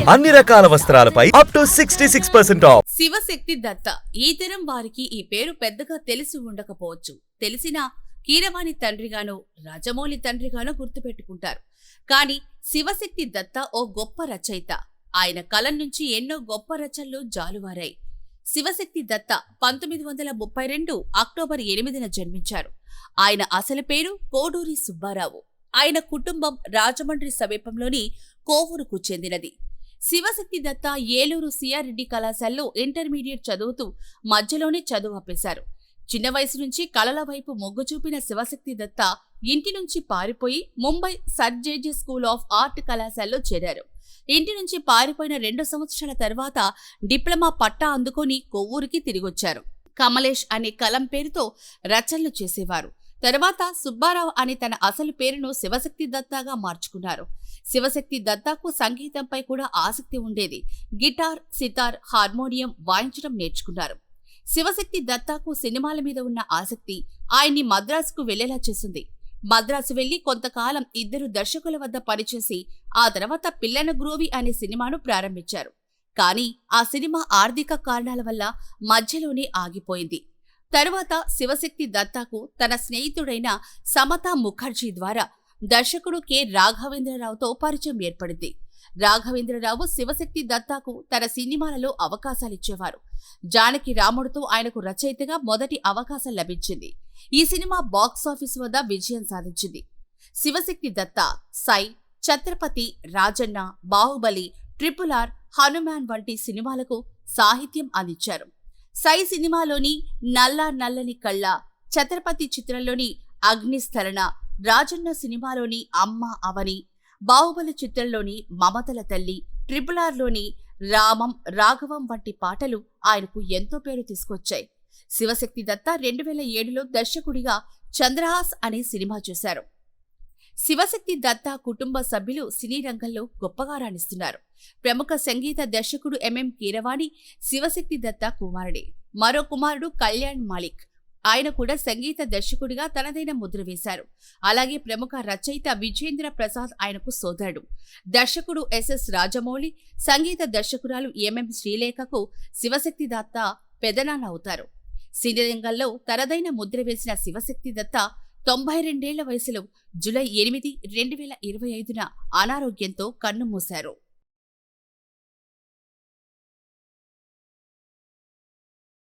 అన్ని రకాల వస్త్రాలపై up to 66% off. Shivashakti Datta. ఈ తరం వారికి ఈ పేరు పెద్దగా తెలిసి ఉండకపోవచ్చు. తెలిసినా కీరవాణి తండ్రిగానో రాజమౌళి తండ్రిగానో గుర్తుపెట్టుకుంటారు. కానీ శివశక్తి దత్త ఓ గొప్ప రచయిత. ఆయన కలం నుంచి ఎన్నో గొప్ప రచనలు జాలువారాయి. శివశక్తి దత్త 1932 అక్టోబర్ 8న జన్మించారు. ఆయన అసలు పేరు కోడూరి సుబ్బారావు. ఆయన కుటుంబం రాజమండ్రి సమీపంలోని కోవూరుకు చెందినది. శివశక్తి దత్త ఏలూరు సిఆర్ రెడ్డి కళాశాలలో ఇంటర్మీడియట్ చదువుతూ మధ్యలోనే చదువు ఆపేశారు. చిన్న వయసు నుంచి కళల వైపు మొగ్గు చూపిన శివశక్తి దత్త ఇంటి నుంచి పారిపోయి Mumbai Sir JJ School of Art కళాశాలలో చేరారు. ఇంటి నుంచి పారిపోయిన 2 సంవత్సరాల తర్వాత డిప్లొమా పట్టా అందుకొని కొవ్వూరుకి తిరిగొచ్చారు. కమలేష్ అనే కలం పేరుతో రచనలు చేసేవారు. తర్వాత సుబ్బారావు అని తన అసలు పేరును శివశక్తి దత్తాగా మార్చుకున్నారు. శివశక్తి దత్తాకు సంగీతంపై కూడా ఆసక్తి ఉండేది. గిటార్, సితార్, హార్మోనియం వాయించడం నేర్చుకున్నారు. శివశక్తి దత్తాకు సినిమాల మీద ఉన్న ఆసక్తి ఆయన్ని మద్రాసుకు వెళ్లేలా చేసింది. మద్రాసు వెళ్లి కొంతకాలం 2 దర్శకుల వద్ద పనిచేసి ఆ తర్వాత పిల్లన గ్రోవి అనే సినిమాను ప్రారంభించారు. కానీ ఆ సినిమా ఆర్థిక కారణాల వల్ల మధ్యలోనే ఆగిపోయింది. తరువాత శివశక్తి దత్తాకు తన స్నేహితుడైన సమతా ముఖర్జీ ద్వారా దర్శకుడు కె. రాఘవేంద్రరావుతో పరిచయం ఏర్పడింది. రాఘవేంద్రరావు శివశక్తి దత్తాకు తన సినిమాలలో అవకాశాలిచ్చేవారు. జానకి రాముడుతో ఆయనకు రచయితగా మొదటి అవకాశం లభించింది. ఈ సినిమా బాక్సాఫీస్ వద్ద విజయం సాధించింది. శివశక్తి దత్త సై, ఛత్రపతి, రాజన్న, బాహుబలి, RRR, హనుమాన్ వంటి సినిమాలకు సాహిత్యం అందించారు. సై సినిమాలోని నల్ల నల్లని కళ్ళ, ఛత్రపతి చిత్రంలోని అగ్నిస్థలన, రాజన్న సినిమాలోని అమ్మ అవని, బాహుబలి చిత్రంలోని మమతల తల్లి, RRRలోని రామం రాఘవం వంటి పాటలు ఆయనకు ఎంతో పేరు తీసుకొచ్చాయి. శివశక్తి దత్త 2007లో దర్శకుడిగా చంద్రహాస్ అనే సినిమా చేశారు. శివశక్తి దత్త కుటుంబ సభ్యులు సినీ రంగంలో గొప్పగా రాణిస్తున్నారు. ప్రముఖ సంగీత దర్శకుడు ఎంఎం కీరవాణి శివశక్తి దత్త కుమారుడే. మరో కుమారుడు కళ్యాణ్ మాలిక్. ఆయన కూడా సంగీత దర్శకుడిగా తనదైన ముద్ర వేశారు. అలాగే ప్రముఖ రచయిత విజేంద్ర ప్రసాద్ ఆయనకు సోదరుడు. దర్శకుడు ఎస్ఎస్ రాజమౌళి, సంగీత దర్శకురాలు ఎంఎం శ్రీలేఖకు శివశక్తి దత్త పెదనాన్న అవుతారు. సినీ రంగంలో తనదైన ముద్ర వేసిన శివశక్తి దత్త 92 ఏళ్ల వయసులో జూలై 8, 2025న అనారోగ్యంతో కన్నుమూశారు.